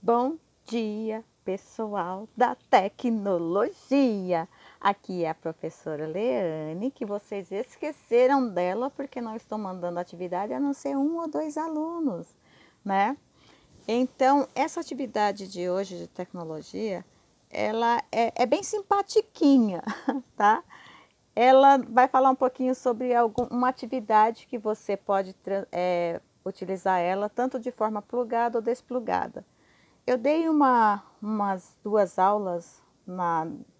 Bom dia, pessoal da tecnologia! Aqui é a professora Leane, que vocês esqueceram dela porque não estou mandando atividade a não ser um ou dois alunos, né? Então, essa atividade de hoje de tecnologia, ela é bem simpatiquinha, tá? Ela vai falar um pouquinho sobre uma atividade que você pode utilizar ela tanto de forma plugada ou desplugada. Eu dei umas duas aulas,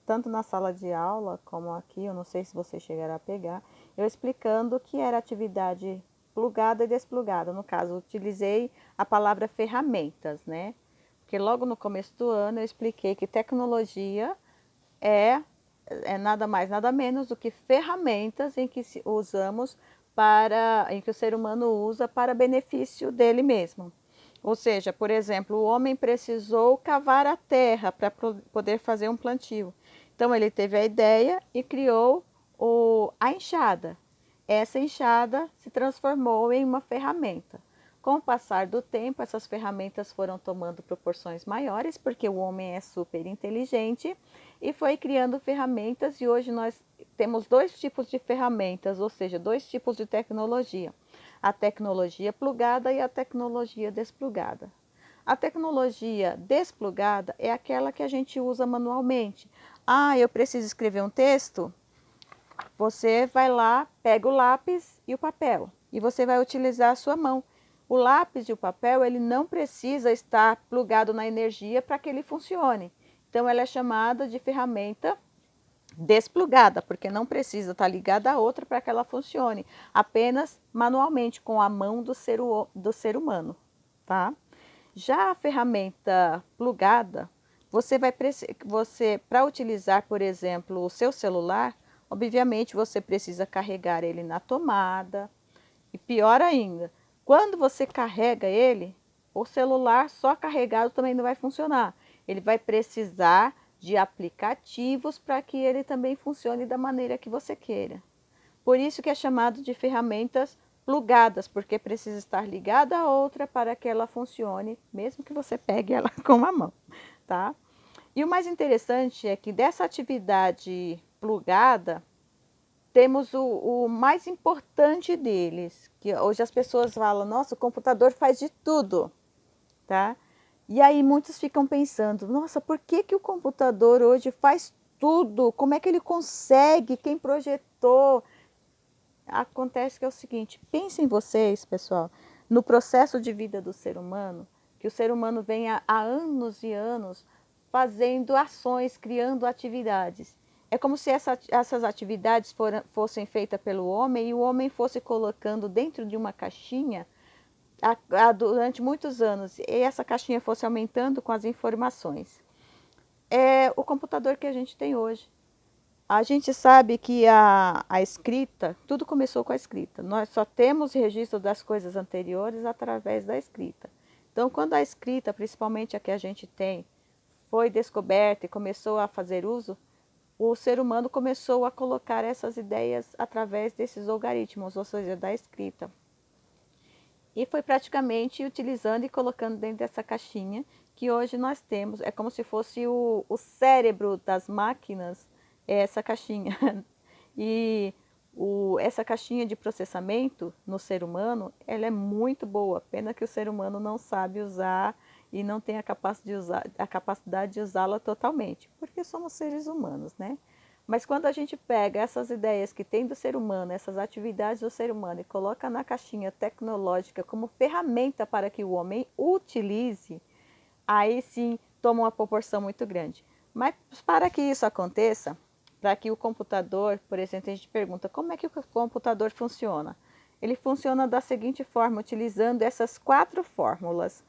tanto na sala de aula como aqui, eu não sei se vocês chegaram a pegar, eu explicando o que era atividade plugada e desplugada. No caso, utilizei a palavra ferramentas, né? Porque logo no começo do ano eu expliquei que tecnologia é, é nada mais, nada menos do que ferramentas em que usamos em que o ser humano usa para benefício dele mesmo. Ou seja, por exemplo, o homem precisou cavar a terra para poder fazer um plantio. Então ele teve a ideia e criou a enxada. Essa enxada se transformou em uma ferramenta. Com o passar do tempo, essas ferramentas foram tomando proporções maiores, porque o homem é super inteligente e foi criando ferramentas, e hoje nós temos dois tipos de ferramentas, ou seja, dois tipos de tecnologia: a tecnologia plugada e a tecnologia desplugada. A tecnologia desplugada é aquela que a gente usa manualmente. Ah, eu preciso escrever um texto? Você vai lá, pega o lápis e o papel e você vai utilizar a sua mão. O lápis e o papel, ele não precisa estar plugado na energia para que ele funcione. Então, ela é chamada de ferramenta desplugada, porque não precisa estar ligada a outra para que ela funcione, apenas manualmente, com a mão do ser humano, tá? Já a ferramenta plugada, você para utilizar, por exemplo, o seu celular, obviamente você precisa carregar ele na tomada. E pior ainda, quando você carrega ele, o celular só carregado também não vai funcionar. Ele vai precisar de aplicativos para que ele também funcione da maneira que você queira. Por isso que é chamado de ferramentas plugadas, porque precisa estar ligada a outra para que ela funcione, mesmo que você pegue ela com a mão, tá? E o mais interessante é que dessa atividade plugada, temos o mais importante deles, que hoje as pessoas falam, nossa, o computador faz de tudo, tá? E aí muitos ficam pensando, nossa, por que que o computador hoje faz tudo? Como é que ele consegue? Quem projetou? Acontece que é o seguinte, pensem vocês, pessoal, no processo de vida do ser humano, que o ser humano vem há anos e anos fazendo ações, criando atividades. É como se essas atividades fossem feitas pelo homem e o homem fosse colocando dentro de uma caixinha durante muitos anos e essa caixinha fosse aumentando com as informações. É o computador que a gente tem hoje. A gente sabe que a escrita, tudo começou com a escrita. Nós só temos registro das coisas anteriores através da escrita. Então, quando a escrita, principalmente a que a gente tem, foi descoberta e começou a fazer uso, o ser humano começou a colocar essas ideias através desses algoritmos, ou seja, da escrita. E foi praticamente utilizando e colocando dentro dessa caixinha que hoje nós temos. É como se fosse o cérebro das máquinas, é essa caixinha. E essa caixinha de processamento no ser humano, ela é muito boa. Pena que o ser humano não sabe usar e não tem a capacidade de usá-la totalmente, porque somos seres humanos, né? Mas quando a gente pega essas ideias que tem do ser humano, essas atividades do ser humano e coloca na caixinha tecnológica como ferramenta para que o homem utilize, aí sim toma uma proporção muito grande. Mas para que isso aconteça, para que o computador, por exemplo, a gente pergunta como é que o computador funciona? Ele funciona da seguinte forma, utilizando essas quatro fórmulas.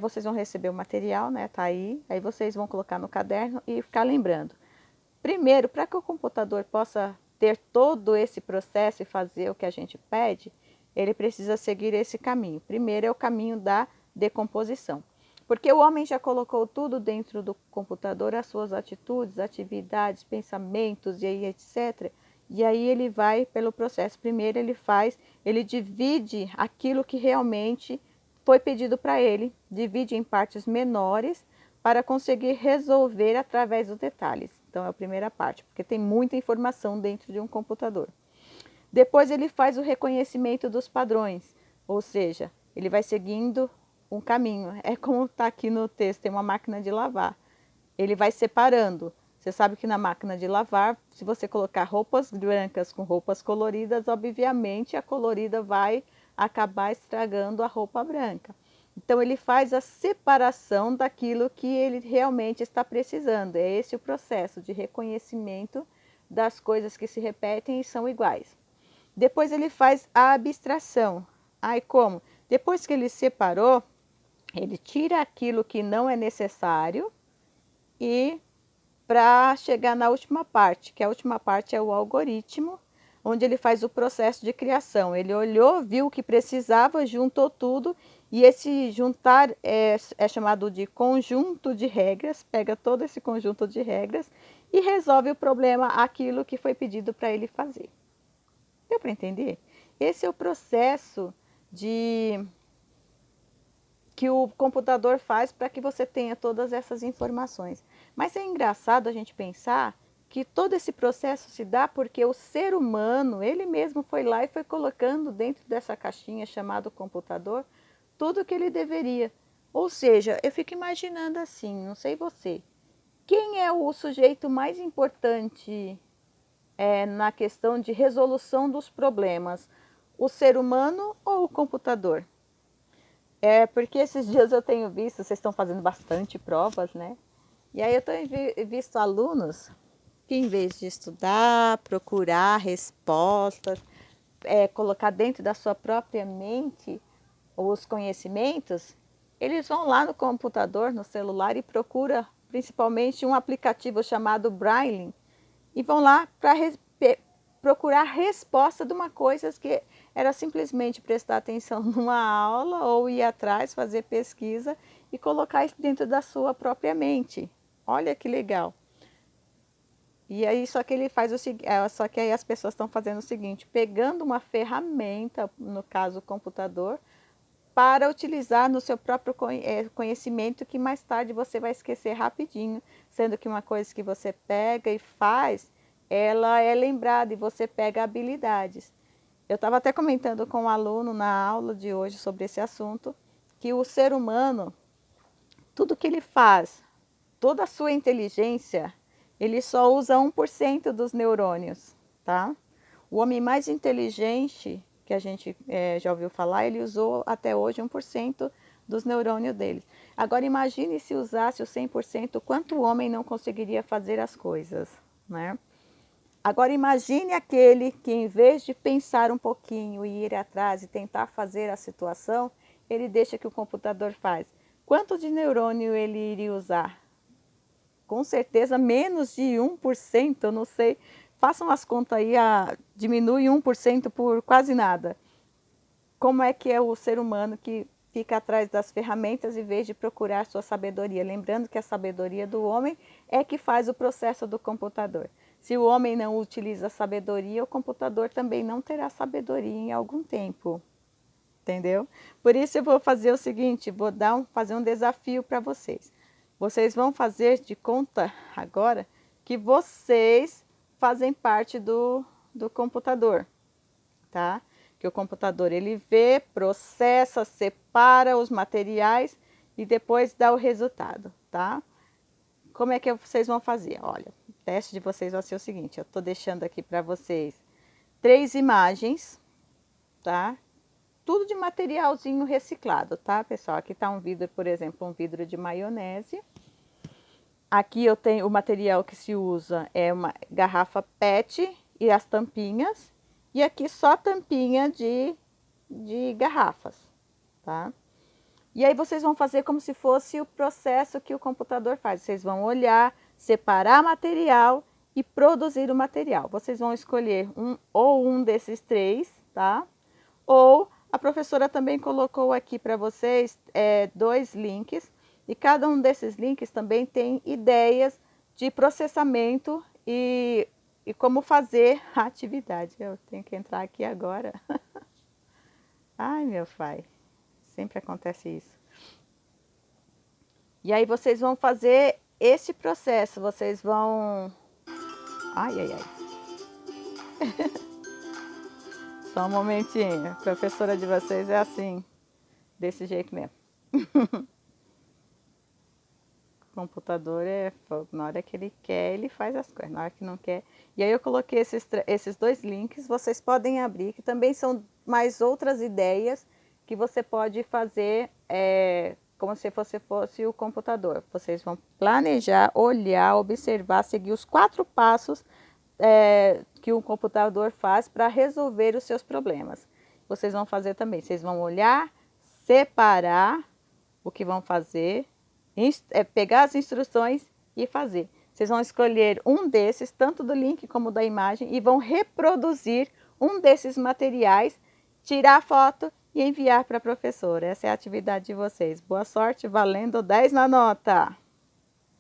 Vocês vão receber o material, né? Tá aí vocês vão colocar no caderno e ficar lembrando. Primeiro, para que o computador possa ter todo esse processo e fazer o que a gente pede, ele precisa seguir esse caminho. Primeiro é o caminho da decomposição. Porque o homem já colocou tudo dentro do computador, as suas atitudes, atividades, pensamentos e aí etc. E aí ele vai pelo processo. Primeiro ele divide aquilo que realmente foi pedido para ele, divide em partes menores para conseguir resolver através dos detalhes. Então é a primeira parte, porque tem muita informação dentro de um computador. Depois ele faz o reconhecimento dos padrões, ou seja, ele vai seguindo um caminho. É como está aqui no texto, tem uma máquina de lavar. Ele vai separando. Você sabe que na máquina de lavar, se você colocar roupas brancas com roupas coloridas, obviamente a colorida vai acabar estragando a roupa branca. Então ele faz a separação daquilo que ele realmente está precisando. É esse o processo de reconhecimento das coisas que se repetem e são iguais. Depois ele faz a abstração. Aí como? Depois que ele separou, ele tira aquilo que não é necessário e para chegar na última parte, que a última parte é o algoritmo, onde ele faz o processo de criação. Ele olhou, viu o que precisava, juntou tudo, e esse juntar é chamado de conjunto de regras, pega todo esse conjunto de regras e resolve o problema, aquilo que foi pedido para ele fazer. Deu para entender? Esse é o processo que o computador faz para que você tenha todas essas informações. Mas é engraçado a gente pensar que todo esse processo se dá porque o ser humano, ele mesmo foi lá e foi colocando dentro dessa caixinha chamada computador tudo o que ele deveria. Ou seja, eu fico imaginando assim, não sei você, quem é o sujeito mais importante na questão de resolução dos problemas? O ser humano ou o computador? É porque esses dias eu tenho visto, vocês estão fazendo bastante provas, né? E aí eu tenho visto alunos que em vez de estudar, procurar respostas, colocar dentro da sua própria mente os conhecimentos, eles vão lá no computador, no celular e procuram principalmente um aplicativo chamado Braille e vão lá para procurar a resposta de uma coisa que era simplesmente prestar atenção numa aula ou ir atrás, fazer pesquisa e colocar isso dentro da sua própria mente. Olha que legal. E aí só que ele faz o seguinte, só que aí as pessoas estão fazendo o seguinte, pegando uma ferramenta, no caso o computador, para utilizar no seu próprio conhecimento que mais tarde você vai esquecer rapidinho, sendo que uma coisa que você pega e faz, ela é lembrada e você pega habilidades. Eu estava até comentando com um aluno na aula de hoje sobre esse assunto, que o ser humano, tudo que ele faz, toda a sua inteligência, ele só usa 1% dos neurônios, tá? O homem mais inteligente que a gente já ouviu falar, ele usou até hoje 1% dos neurônios dele. Agora imagine se usasse o 100%, quanto o homem não conseguiria fazer as coisas, né? Agora imagine aquele que em vez de pensar um pouquinho e ir atrás e tentar fazer a situação, ele deixa que o computador faz. Quanto de neurônio ele iria usar? Com certeza menos de 1%, eu não sei. Façam as contas aí, diminui 1% por quase nada. Como é que é o ser humano que fica atrás das ferramentas em vez de procurar sua sabedoria? Lembrando que a sabedoria do homem é que faz o processo do computador. Se o homem não utiliza a sabedoria, o computador também não terá sabedoria em algum tempo. Entendeu? Por isso eu vou fazer o seguinte, vou fazer um desafio para vocês. Vocês vão fazer de conta agora que vocês fazem parte do computador, tá? Que o computador ele vê, processa, separa os materiais e depois dá o resultado, tá? Como é que vocês vão fazer? Olha, o teste de vocês vai ser o seguinte, eu estou deixando aqui para vocês 3 imagens, tá? Tudo de materialzinho reciclado, tá, pessoal? Aqui está um vidro, por exemplo, um vidro de maionese. Aqui eu tenho o material que se usa é uma garrafa PET e as tampinhas. E aqui só tampinha de garrafas, tá? E aí vocês vão fazer como se fosse o processo que o computador faz. Vocês vão olhar, separar material e produzir o material. Vocês vão escolher um desses 3, tá? Ou a professora também colocou aqui para vocês 2 links. E cada um desses links também tem ideias de processamento e como fazer a atividade. Eu tenho que entrar aqui agora. Ai, meu pai. Sempre acontece isso. E aí vocês vão fazer esse processo, vocês vão... Ai, ai, ai. Só um momentinho, a professora de vocês é assim, desse jeito mesmo. O computador é fogo, na hora que ele quer, ele faz as coisas, na hora que não quer. E aí eu coloquei esses dois links, vocês podem abrir, que também são mais outras ideias que você pode fazer como se fosse o computador. Vocês vão planejar, olhar, observar, seguir os 4 passos que um computador faz para resolver os seus problemas. Vocês vão fazer também, vocês vão olhar, separar o que vão fazer, pegar as instruções e fazer. Vocês vão escolher um desses, tanto do link como da imagem, e vão reproduzir um desses materiais, tirar a foto e enviar para a professora. Essa é a atividade de vocês. Boa sorte, valendo 10 na nota!